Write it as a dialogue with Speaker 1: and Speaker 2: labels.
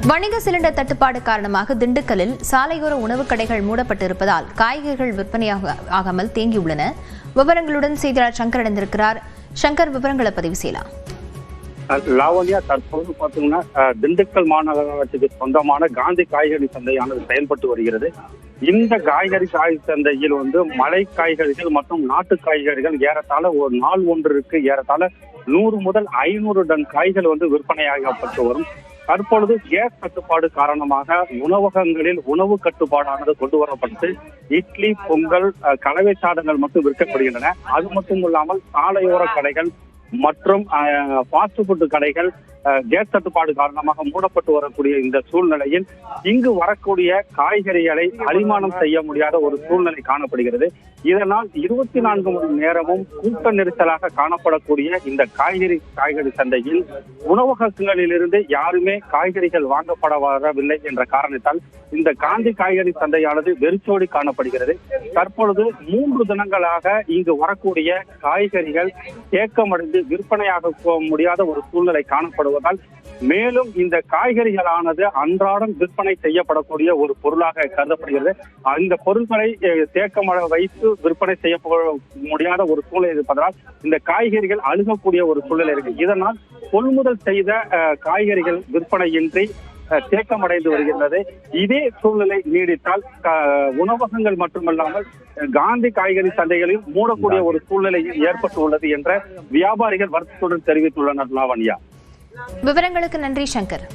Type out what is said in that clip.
Speaker 1: வணிக சிலிண்டர் தட்டுப்பாடு காரணமாக திண்டுக்கல்லில் சாலையோர உணவுக் கடைகள் மூடப்பட்டிருப்பதால் காய்கறிகள் விற்பனையாகாமல் தேங்கியுள்ளன. விவரங்களுடன் செய்தியாளர் சங்கர் இணைந்திருக்கிறார். சங்கர், விவரங்களை பதிவு செய்யலாம்.
Speaker 2: லாவண்யா, தற்போது பார்த்தீங்கன்னா திண்டுக்கல் மாநகராட்சிக்கு சொந்தமான காந்தி காய்கறி சந்தையானது செயல்பட்டு வருகிறது. இந்த காய்கறி சந்தையில் மலை காய்கறிகள் மற்றும் நாட்டு காய்கறிகள் ஏறத்தாழ ஒரு நாள் ஒன்றிற்கு ஏறத்தாழ 100 முதல் 500 டன் காய்கள் விற்பனையாகப்பட்டு வரும். தற்பொழுது கேஸ் கட்டுப்பாடு காரணமாக உணவகங்களில் உணவு கட்டுப்பாடானது கொண்டு வரப்பட்டு இட்லி, பொங்கல், கலவை சாதங்கள் மட்டும் விற்கப்படுகின்றன. அது மட்டும் இல்லாமல் சாலையோர கடைகள் மற்றும் ஃபாஸ்ட் ஃபுட் கடைகள் கேஸ் தட்டுப்பாடு காரணமாக மூடப்பட்டு வரக்கூடிய இந்த சூழ்நிலையில் இங்கு வரக்கூடிய காய்கறிகளை அரிமானம் செய்ய முடியாத ஒரு சூழ்நிலை காணப்படுகிறது. இதனால் 24 மணி நேரமும் கூட்ட நெரிசலாக காணப்படக்கூடிய இந்த காய்கறி சந்தையில் உணவகங்களிலிருந்து யாருமே காய்கறிகள் வாங்கப்பட வரவில்லை என்ற காரணத்தால் இந்த காந்தி காய்கறி சந்தையானது வெறிச்சோடி காணப்படுகிறது. தற்பொழுது 3 தினங்களாக இங்கு வரக்கூடிய காய்கறிகள் தேக்கமடைந்து விற்பனையாக முடியாத ஒரு சூழ்நிலை காணப்படுவதால் மேலும் இந்த காய்கறிகளானது அன்றாடம் விற்பனை செய்யப்படக்கூடிய ஒரு பொருளாக கருதப்படுகிறது. இந்த பொருட்களை தேக்கமட வைத்து விற்பனை செய்ய முடியாத ஒரு சூழ்நிலை இருப்பதால் இந்த காய்கறிகள் அழுகக்கூடிய ஒரு சூழ்நிலை இருக்கு. இதனால் கொள்முதல் செய்த காய்கறிகள் விற்பனையின்றி தேக்கமடைந்து வருகின்றது. இதே சூழ்நிலை நீடித்தால் உணவகங்கள் மட்டுமல்லாமல் காந்தி காய்கறி சந்தைகளில் மூடக்கூடிய ஒரு சூழ்நிலை ஏற்பட்டுள்ளது என்ற வியாபாரிகள் வருத்தத்துடன் தெரிவித்துள்ளனர். லாவண்யா,
Speaker 1: விவரங்களுக்கு நன்றி சங்கர்.